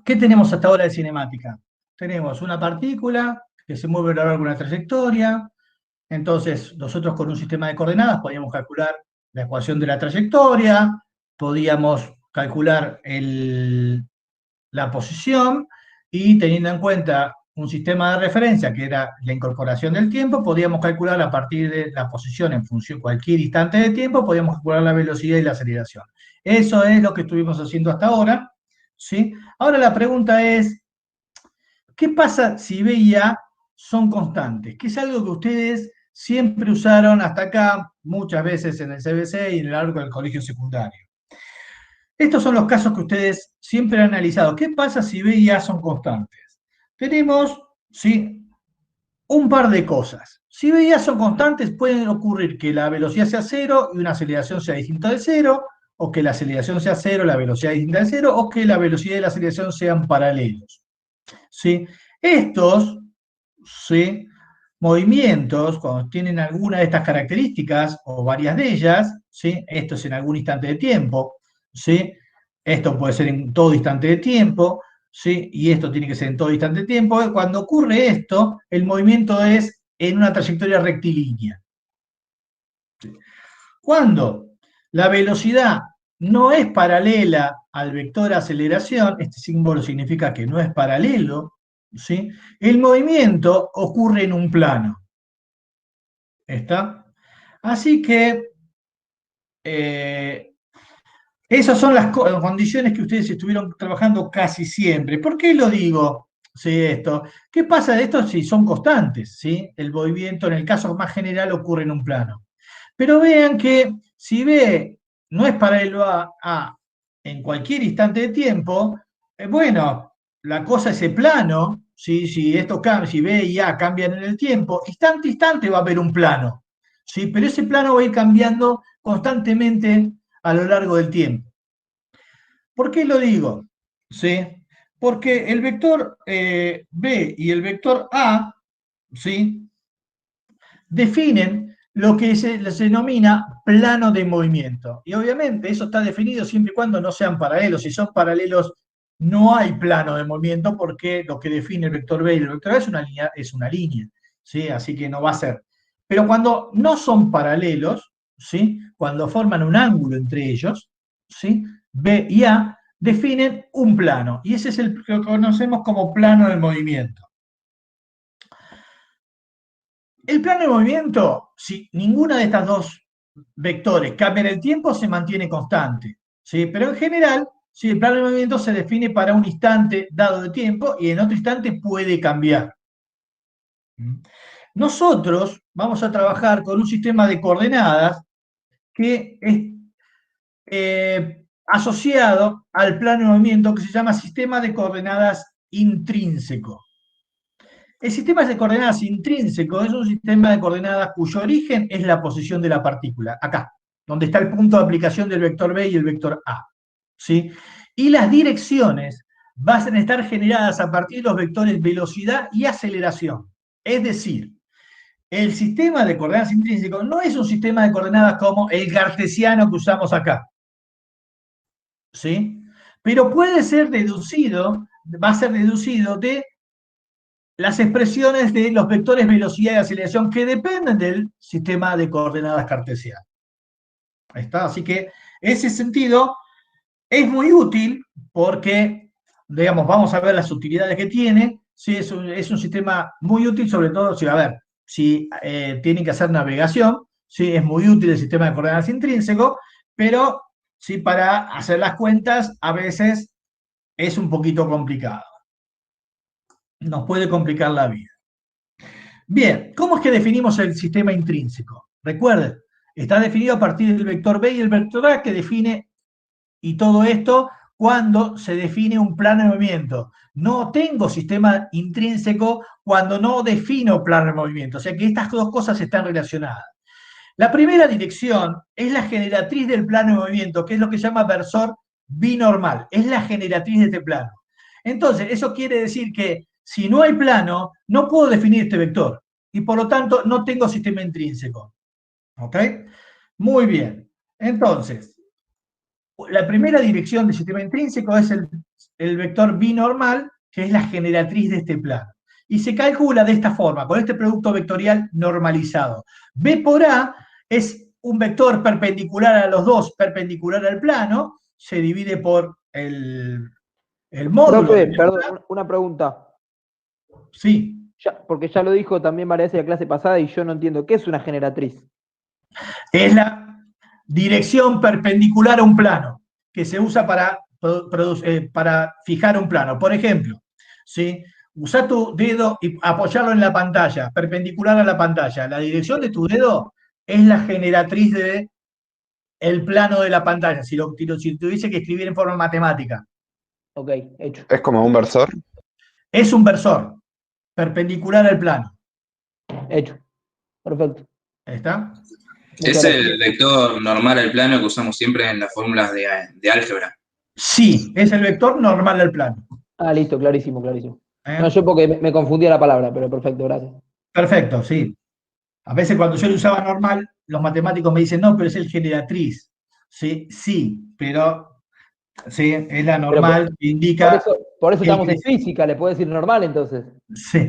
¿Qué tenemos hasta ahora de cinemática? Tenemos una partícula que se mueve a lo largo de una trayectoria. Entonces, nosotros con un sistema de coordenadas podíamos calcular la ecuación de la trayectoria, podíamos calcular la posición y teniendo en cuenta un sistema de referencia que era la incorporación del tiempo, podíamos calcular a partir de la posición en función de cualquier instante de tiempo, podíamos calcular la velocidad y la aceleración. Eso es lo que estuvimos haciendo hasta ahora, ¿sí? Ahora la pregunta es, ¿qué pasa si B y A son constantes? Que es algo que ustedes siempre usaron hasta acá, muchas veces en el CBC y en el largo del colegio secundario. Estos son los casos que ustedes siempre han analizado. ¿Qué pasa si B y A son constantes? Tenemos, ¿sí?, un par de cosas. Si B y A son constantes, pueden ocurrir que la velocidad sea cero y una aceleración sea distinta de cero, o que la aceleración sea cero, la velocidad distinta de cero, o que la velocidad y la aceleración sean paralelos. ¿Sí? Estos, ¿sí?, movimientos, cuando tienen alguna de estas características, o varias de ellas, ¿sí?, esto es en algún instante de tiempo, ¿sí?, esto puede ser en todo instante de tiempo, ¿sí?, y esto tiene que ser en todo instante de tiempo. Cuando ocurre esto, el movimiento es en una trayectoria rectilínea. Cuando la velocidad no es paralela al vector aceleración, este símbolo significa que no es paralelo, ¿sí?, el movimiento ocurre en un plano. ¿Está? Así que esas son las condiciones que ustedes estuvieron trabajando casi siempre. ¿Por qué lo digo? Sí, esto. ¿Qué pasa de esto si son constantes? ¿Sí? El movimiento en el caso más general ocurre en un plano. Pero vean que si B no es paralelo a en cualquier instante de tiempo, bueno, la cosa es el plano, ¿sí? Si esto cambia, si B y A cambian en el tiempo, instante a instante va a haber un plano, ¿sí? Pero ese plano va a ir cambiando constantemente a lo largo del tiempo. ¿Por qué lo digo? ¿Sí? Porque el vector B y el vector A, ¿sí?, definen lo que se denomina plano de movimiento. Y obviamente eso está definido siempre y cuando no sean paralelos. Si son paralelos, no hay plano de movimiento porque lo que define el vector B y el vector A es una línea, ¿sí? Así que no va a ser. Pero cuando no son paralelos, ¿sí?, cuando forman un ángulo entre ellos, ¿sí?, B y A definen un plano. Y ese es el que conocemos como plano de movimiento. El plano de movimiento, si ninguna de estas dos vectores cambia en el tiempo, se mantiene constante, ¿sí? Pero en general, ¿sí?, el plano de movimiento se define para un instante dado de tiempo y en otro instante puede cambiar. Nosotros vamos a trabajar con un sistema de coordenadas que es asociado al plano de movimiento que se llama sistema de coordenadas intrínseco. El sistema de coordenadas intrínseco es un sistema de coordenadas cuyo origen es la posición de la partícula, acá, donde está el punto de aplicación del vector B y el vector A, ¿sí? Y las direcciones van a estar generadas a partir de los vectores velocidad y aceleración. Es decir, el sistema de coordenadas intrínseco no es un sistema de coordenadas como el cartesiano que usamos acá, ¿sí? Pero puede ser deducido, va a ser deducido de las expresiones de los vectores velocidad y aceleración que dependen del sistema de coordenadas cartesiano. Ahí está. Así que ese sentido es muy útil porque, digamos, vamos a ver las utilidades que tiene. Sí, es un sistema muy útil, sobre todo si, a ver, si tienen que hacer navegación, sí, es muy útil el sistema de coordenadas intrínseco, pero sí, para hacer las cuentas a veces es un poquito complicado. Nos puede complicar la vida. Bien, ¿cómo es que definimos el sistema intrínseco? Recuerden, está definido a partir del vector B y el vector A que define, y todo esto cuando se define un plano de movimiento. No tengo sistema intrínseco cuando no defino plano de movimiento, o sea que estas dos cosas están relacionadas. La primera dirección es la generatriz del plano de movimiento, que es lo que se llama versor binormal, es la generatriz de este plano. Entonces, eso quiere decir que si no hay plano, no puedo definir este vector y por lo tanto no tengo sistema intrínseco. ¿Ok? Muy bien. Entonces, la primera dirección del sistema intrínseco es el el vector binormal, que es la generatriz de este plano. Y se calcula de esta forma, con este producto vectorial normalizado. B por A es un vector perpendicular a los dos, perpendicular al plano, se divide por el módulo de Profe, B por A. perdón, una pregunta. Sí, Porque ya lo dijo también varias veces la clase pasada y yo no entiendo. ¿Qué es una generatriz? es la dirección perpendicular a un plano que se usa para fijar un plano. Por ejemplo, ¿sí? Usa tu dedo y apoyarlo en la pantalla, perpendicular a la pantalla. La dirección de tu dedo es la generatriz del plano de la pantalla, si tuviese que escribir en forma matemática. Ok, hecho. Es como un versor. Es un versor perpendicular al plano. Hecho. Perfecto. ¿Está? Muchas Es gracias. el vector normal al plano que usamos siempre en las fórmulas de álgebra. Sí, es el vector normal al plano. Ah, listo, clarísimo, clarísimo. ¿Eh? No, yo porque me confundía la palabra, pero perfecto, gracias. Perfecto, sí. A veces cuando yo lo usaba normal, los matemáticos me dicen, no, pero es el generatriz. Sí, sí, pero sí, es la Pero normal que por indica eso, por eso el estamos en física, le puedo decir normal entonces. sí.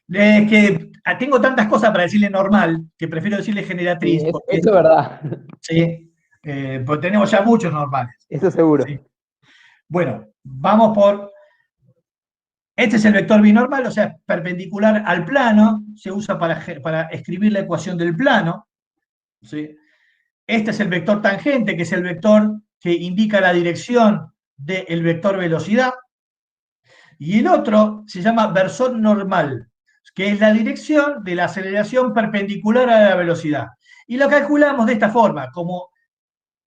Es que tengo tantas cosas para decirle normal que prefiero decirle Sí, generatriz porque eso es verdad. sí, porque tenemos ya muchos normales. Eso seguro. ¿Sí? Bueno, vamos por. Este es el vector binormal, o sea, perpendicular al plano, se usa para escribir la ecuación del plano. ¿Sí? Este es el vector tangente, que es el vector que indica la dirección del vector velocidad. Y el otro se llama versor normal, que es la dirección de la aceleración perpendicular a la velocidad. Y lo calculamos de esta forma, como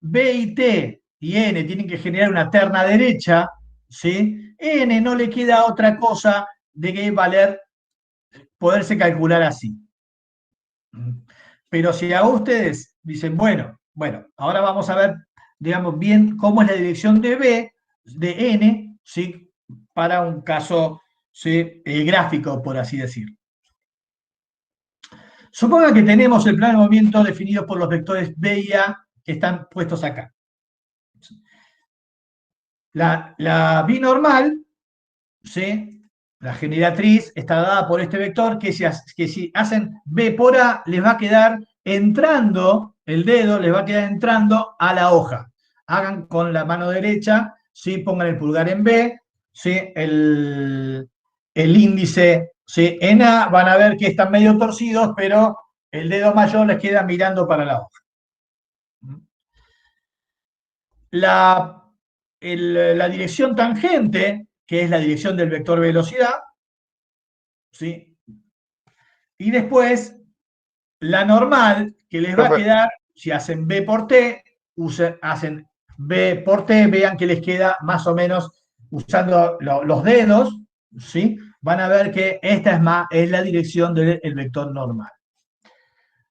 B y T y N tienen que generar una terna derecha, ¿sí? N no le queda otra cosa de que poderse calcular así. Pero si a ustedes dicen, bueno, ahora vamos a ver, digamos, bien cómo es la dirección de B, de N, ¿sí? Para un caso, ¿sí? Gráfico, por así decir. Suponga que tenemos el plano de movimiento definido por los vectores B y A que están puestos acá. La binormal, ¿sí? La generatriz está dada por este vector que si hacen B por A, les va a quedar entrando, el dedo les va a quedar entrando a la hoja. Hagan con la mano derecha, ¿sí? Pongan el pulgar en B, ¿sí? El índice, ¿sí? En A, van a ver que están medio torcidos, pero el dedo mayor les queda mirando para la hoja. La dirección tangente, que es la dirección del vector velocidad, ¿sí? Y después la normal, que les va a Profe, quedar, si hacen B por T, hacen B por T, vean que les queda más o menos usando los dedos, ¿sí? Van a ver que esta es la dirección del vector normal.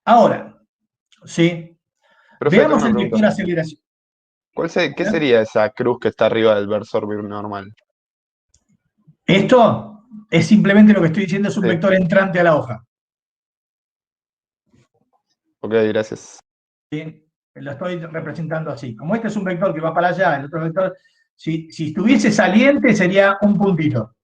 Ahora, ¿sí? profe, tengo Veamos una el pregunta. vector aceleración. ¿Qué sería esa cruz que está arriba del versor binormal? Esto es simplemente lo que estoy diciendo, es un Sí, vector entrante a la hoja. ok, gracias. ¿Sí? Lo estoy representando así. Como este es un vector que va para allá, el otro vector, si estuviese saliente sería un puntito,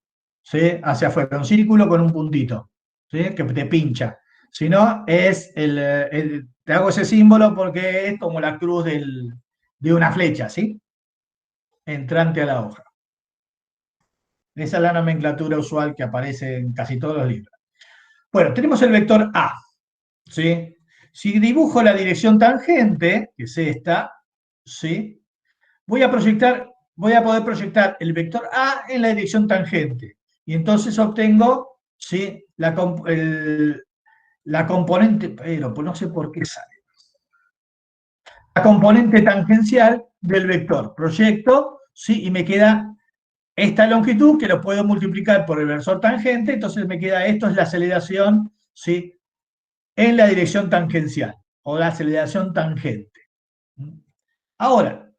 ¿sí? Hacia afuera, un círculo con un puntito, ¿sí? Que te pincha. Si no, te hago ese símbolo porque es como la cruz de una flecha, ¿sí? Entrante a la hoja. Esa es la nomenclatura usual que aparece en casi todos los libros. Bueno, tenemos el vector A, ¿sí? Si dibujo la dirección tangente, que es esta, ¿sí? Voy a poder proyectar el vector A en la dirección tangente. Y entonces obtengo, ¿sí? La componente, pero no sé por qué sale. La componente tangencial del vector. Proyecto, ¿sí? Y me queda esta longitud que lo puedo multiplicar por el versor tangente, entonces me queda esto es la aceleración, ¿sí? En la dirección tangencial o la aceleración tangente. Ahora,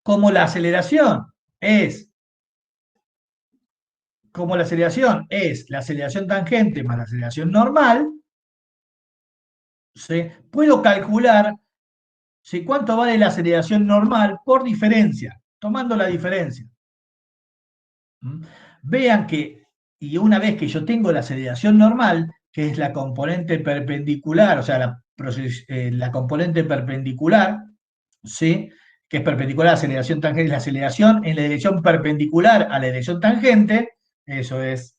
como la aceleración es la aceleración tangente más la aceleración normal, ¿sí? Puedo calcular, ¿sí? Cuánto vale la aceleración normal por diferencia, tomando la diferencia. Vean que, y una vez que yo tengo la aceleración normal, que es la componente perpendicular, o sea, la componente perpendicular, ¿sí? Que es perpendicular a la aceleración tangente, la aceleración en la dirección perpendicular a la dirección tangente, eso es,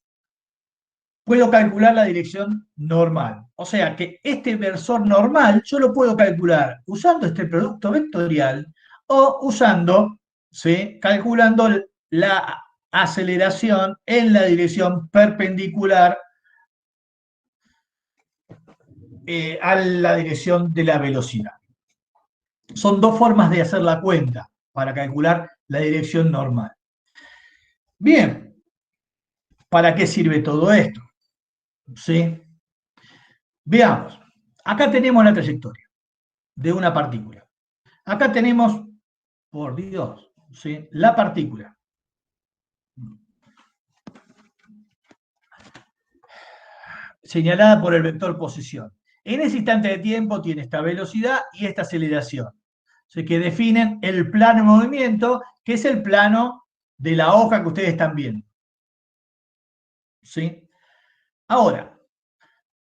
puedo calcular la dirección normal. O sea que este versor normal yo lo puedo calcular usando este producto vectorial o usando, ¿sí? Calculando la aceleración en la dirección perpendicular a la dirección de la velocidad. Son dos formas de hacer la cuenta para calcular la dirección normal. Bien, ¿para qué sirve todo esto? ¿Sí? Veamos, acá tenemos la trayectoria de una partícula. Acá tenemos, por Dios, ¿sí? La partícula. Señalada por el vector posición. En ese instante de tiempo tiene esta velocidad y esta aceleración. ¿Sí? Que definen el plano de movimiento, que es el plano de la hoja que ustedes están viendo. ¿Sí? Ahora,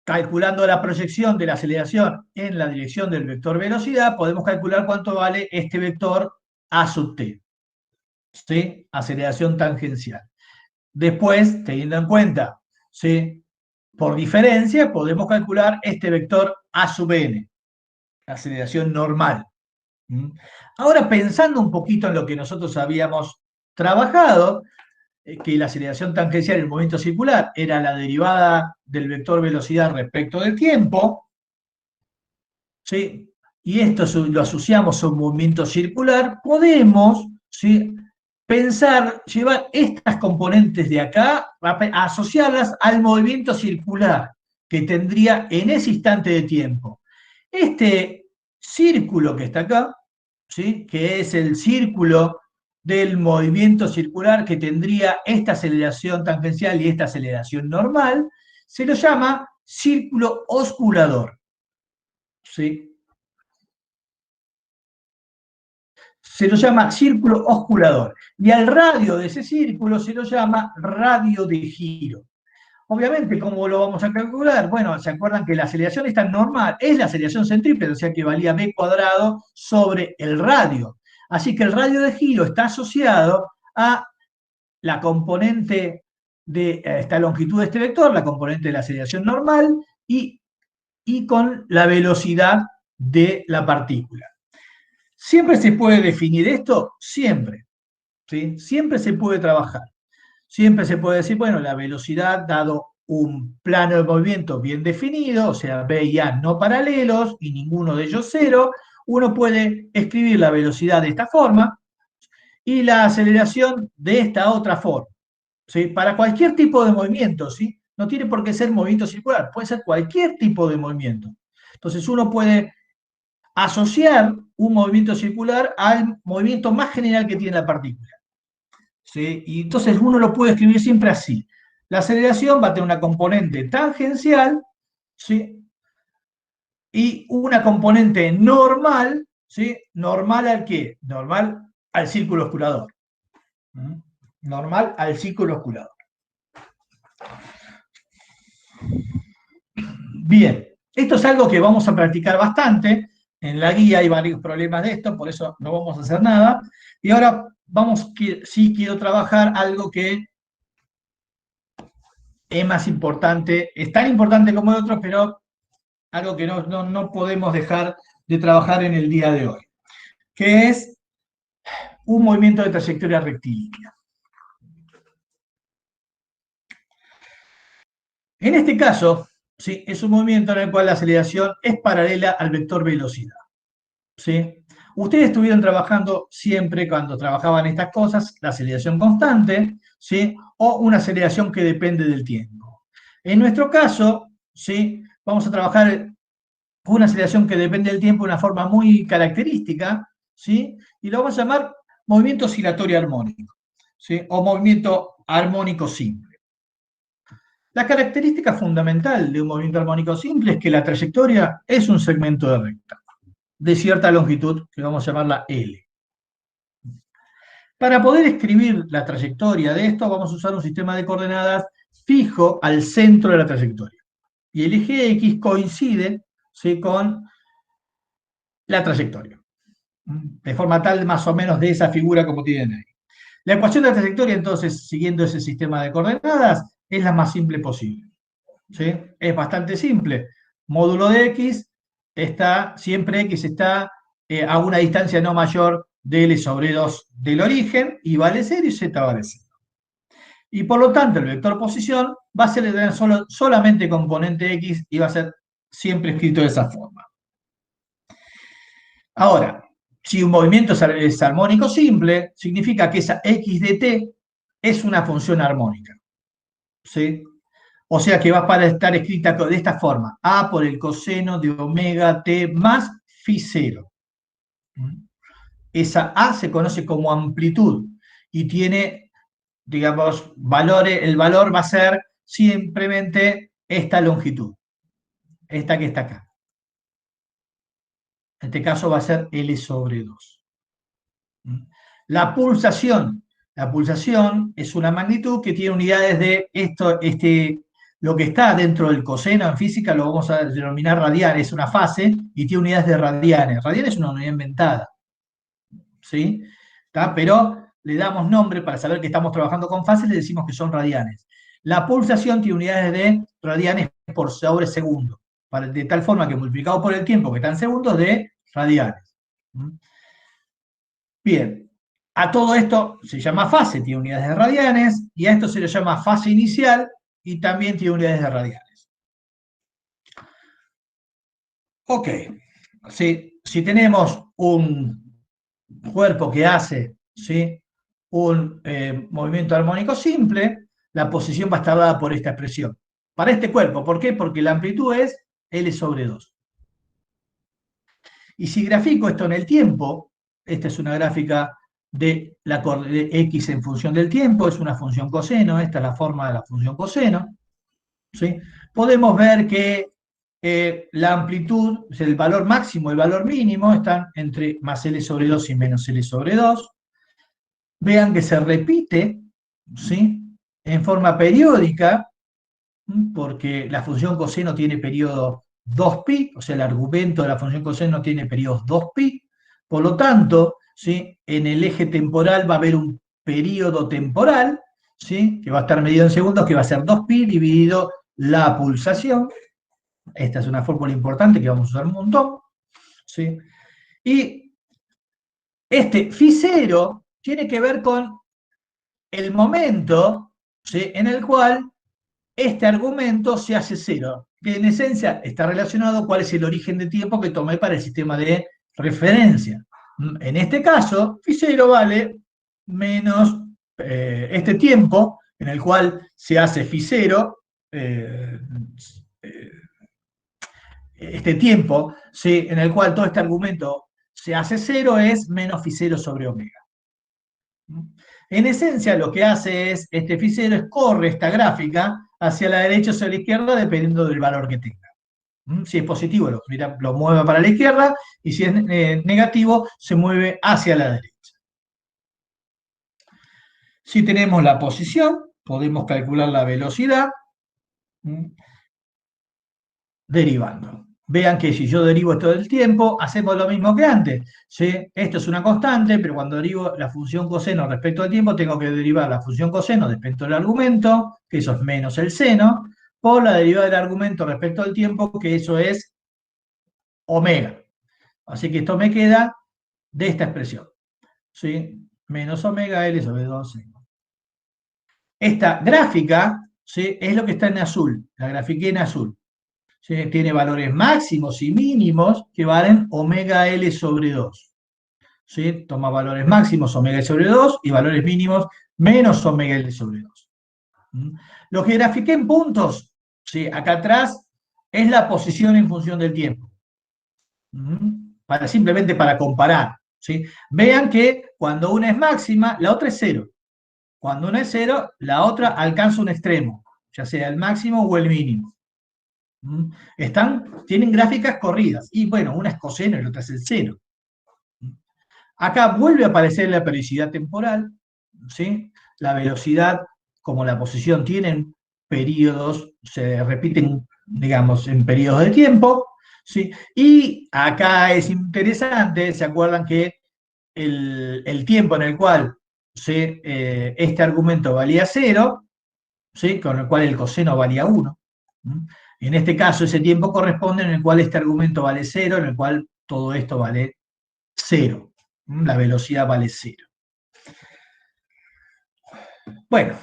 calculando la proyección de la aceleración en la dirección del vector velocidad, podemos calcular cuánto vale este vector A sub t. ¿Sí? Aceleración tangencial. Después, teniendo en cuenta, ¿sí? Por diferencia, podemos calcular este vector A sub n, aceleración normal. Ahora, pensando un poquito en lo que nosotros habíamos trabajado, que la aceleración tangencial en el movimiento circular era la derivada del vector velocidad respecto del tiempo, ¿sí? Y esto lo asociamos a un movimiento circular, podemos, ¿sí? Pensar, llevar estas componentes de acá, a asociarlas al movimiento circular que tendría en ese instante de tiempo. Este círculo que está acá, ¿sí? Que es el círculo del movimiento circular que tendría esta aceleración tangencial y esta aceleración normal, se lo llama círculo osculador. ¿Sí? Se lo llama círculo osculador. Y al radio de ese círculo se lo llama radio de giro. Obviamente, ¿cómo lo vamos a calcular? Bueno, ¿se acuerdan que la aceleración esta normal es la aceleración centrípeta, o sea que valía b cuadrado sobre el radio? Así que el radio de giro está asociado a la componente de esta longitud de este vector, la componente de la aceleración normal, y con la velocidad de la partícula. ¿Siempre se puede definir esto? Siempre. ¿Sí? Siempre se puede trabajar. Siempre se puede decir, bueno, la velocidad dado un plano de movimiento bien definido, o sea, B y A no paralelos y ninguno de ellos cero, uno puede escribir la velocidad de esta forma y la aceleración de esta otra forma. ¿Sí? Para cualquier tipo de movimiento, ¿sí? No tiene por qué ser movimiento circular, puede ser cualquier tipo de movimiento. Entonces uno puede asociar un movimiento circular al movimiento más general que tiene la partícula. ¿Sí? Y entonces uno lo puede escribir siempre así. La aceleración va a tener una componente tangencial, ¿sí? Y una componente normal, ¿sí? ¿Normal al qué? Normal al círculo osculador. Normal al círculo osculador. Bien, esto es algo que vamos a practicar bastante. En la guía hay varios problemas de esto, por eso no vamos a hacer nada. Y ahora sí quiero trabajar algo que es más importante, es tan importante como el otro, pero algo que no podemos dejar de trabajar en el día de hoy, que es un movimiento de trayectoria rectilínea. En este caso, ¿sí? Es un movimiento en el cual la aceleración es paralela al vector velocidad. ¿Sí? Ustedes estuvieron trabajando siempre, cuando trabajaban estas cosas, la aceleración constante, ¿sí? O una aceleración que depende del tiempo. En nuestro caso, ¿sí? Vamos a trabajar con una aceleración que depende del tiempo de una forma muy característica, ¿sí? Y lo vamos a llamar movimiento oscilatorio armónico, ¿sí? O movimiento armónico simple. La característica fundamental de un movimiento armónico simple es que la trayectoria es un segmento de recta de cierta longitud, que vamos a llamarla L. Para poder escribir la trayectoria de esto, vamos a usar un sistema de coordenadas fijo al centro de la trayectoria. Y el eje X coincide, ¿sí?, con la trayectoria. De forma tal, más o menos, de esa figura como tienen ahí. La ecuación de la trayectoria, entonces, siguiendo ese sistema de coordenadas, es la más simple posible. ¿Sí? Es bastante simple. Módulo de X está, siempre X está a una distancia no mayor de L sobre 2 del origen, y vale 0 y Z vale 0. Y por lo tanto, el vector posición va a ser de tener solamente componente X y va a ser siempre escrito de esa forma. Ahora, si un movimiento es armónico simple, significa que esa X de t es una función armónica. ¿Sí? O sea que va para estar escrita de esta forma: A por el coseno de omega t más phi 0. Esa A se conoce como amplitud y tiene, digamos, valores. El valor va a ser simplemente esta longitud, esta que está acá. En este caso va a ser L sobre 2. La pulsación es una magnitud que tiene unidades de esto, lo que está dentro del coseno en física lo vamos a denominar radianes, es una fase y tiene unidades de radianes. Radianes es una unidad inventada, ¿sí? ¿Está? Pero le damos nombre para saber que estamos trabajando con fases, le decimos que son radianes. La pulsación tiene unidades de radianes por sobre segundo, de tal forma que multiplicado por el tiempo que está en segundos de radianes. Bien, a todo esto se llama fase, tiene unidades de radianes, y a esto se le llama fase inicial y también tiene unidades de radianes. Ok, si tenemos un cuerpo que hace, ¿sí?, un movimiento armónico simple, la posición va a estar dada por esta expresión. Para este cuerpo, ¿por qué? Porque la amplitud es L sobre 2. Y si grafico esto en el tiempo, esta es una gráfica de X en función del tiempo, es una función coseno, esta es la forma de la función coseno, ¿sí? Podemos ver que la amplitud, o sea, el valor máximo y el valor mínimo están entre más L sobre 2 y menos L sobre 2. Vean que se repite, ¿sí?, en forma periódica, porque la función coseno tiene periodo 2pi, o sea, el argumento de la función coseno tiene periodos 2pi, por lo tanto, ¿sí?, en el eje temporal va a haber un periodo temporal, ¿sí?, que va a estar medido en segundos, que va a ser 2pi dividido la pulsación. Esta es una fórmula importante que vamos a usar un montón, ¿sí? Y este phi 0 tiene que ver con el momento, ¿sí?, en el cual este argumento se hace 0, que en esencia está relacionado cuál es el origen de tiempo que tomé para el sistema de referencia. En este caso, phi 0 vale menos este tiempo en el cual se hace phi 0, este tiempo, ¿sí?, en el cual todo este argumento se hace 0 es menos phi 0 sobre omega. En esencia, lo que hace es, este phi 0 es corre esta gráfica hacia la derecha o hacia la izquierda, dependiendo del valor que tenga. Si es positivo, lo mueve para la izquierda, y si es negativo, se mueve hacia la derecha. Si tenemos la posición, podemos calcular la velocidad derivando. Vean que si yo derivo esto del tiempo, hacemos lo mismo que antes, ¿sí? Esto es una constante, pero cuando derivo la función coseno respecto al tiempo, tengo que derivar la función coseno respecto al argumento, que eso es menos el seno, por la derivada del argumento respecto al tiempo, que eso es omega. Así que esto me queda de esta expresión, ¿sí? Menos omega L sobre 2 seno. Esta gráfica, ¿sí?, es lo que está en azul, la grafiqué en azul. ¿Sí? Tiene valores máximos y mínimos que valen omega L sobre 2. ¿Sí? Toma valores máximos omega L sobre 2 y valores mínimos menos omega L sobre 2. Lo que grafiqué en puntos, ¿sí?, acá atrás, es la posición en función del tiempo. Simplemente para comparar, ¿sí? Vean que cuando una es máxima, la otra es 0. Cuando una es 0, la otra alcanza un extremo, ya sea el máximo o el mínimo. Tienen gráficas corridas, y bueno, una es coseno y la otra es el seno. Acá vuelve a aparecer la periodicidad temporal, ¿sí? La velocidad, como la posición, tienen periodos, se repiten, digamos, en periodos de tiempo, ¿sí? Y acá es interesante, ¿se acuerdan que el tiempo en el cual este argumento valía 0, ¿sí? Con el cual el coseno valía 1? En este caso, ese tiempo corresponde en el cual este argumento vale 0, en el cual todo esto vale 0. La velocidad vale 0. Bueno,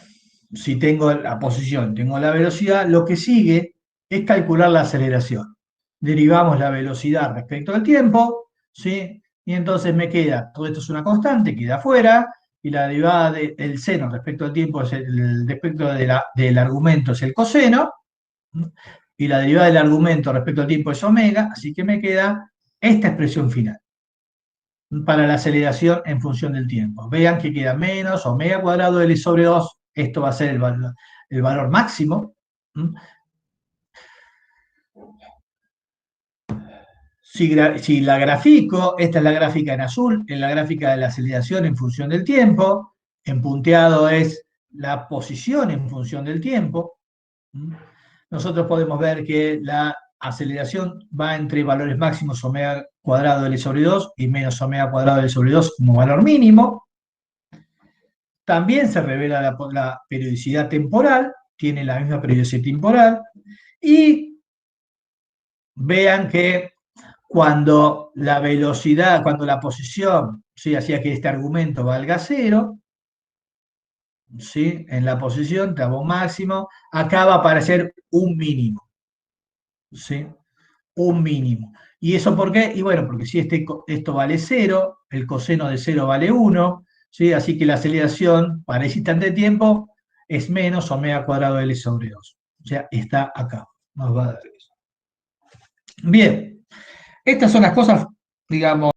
si tengo la posición, tengo la velocidad, lo que sigue es calcular la aceleración. Derivamos la velocidad respecto al tiempo, ¿sí? Y entonces me queda, todo esto es una constante, queda afuera, y la derivada del seno respecto al tiempo, respecto del argumento es el coseno, y la derivada del argumento respecto al tiempo es omega, así que me queda esta expresión final para la aceleración en función del tiempo. Vean que queda menos omega cuadrado L sobre 2, esto va a ser el valor máximo. Si la grafico, esta es la gráfica en azul, es la gráfica de la aceleración en función del tiempo, en punteado es la posición en función del tiempo. Nosotros podemos ver que la aceleración va entre valores máximos omega cuadrado L sobre 2 y menos omega cuadrado L sobre 2 como valor mínimo. También se revela la periodicidad temporal, tiene la misma periodicidad temporal, y vean que cuando la velocidad, cuando la posición, ¿sí? Hacía que este argumento valga 0, ¿sí? En la posición, tramo máximo, acá va a aparecer un mínimo, ¿sí? Un mínimo. ¿Y eso por qué? Y bueno, porque si esto vale 0, el coseno de 0 vale 1, ¿sí? Así que la aceleración para ese instante de tiempo es menos omega cuadrado L sobre 2. O sea, está acá. Nos va a dar eso. Bien, estas son las cosas, digamos,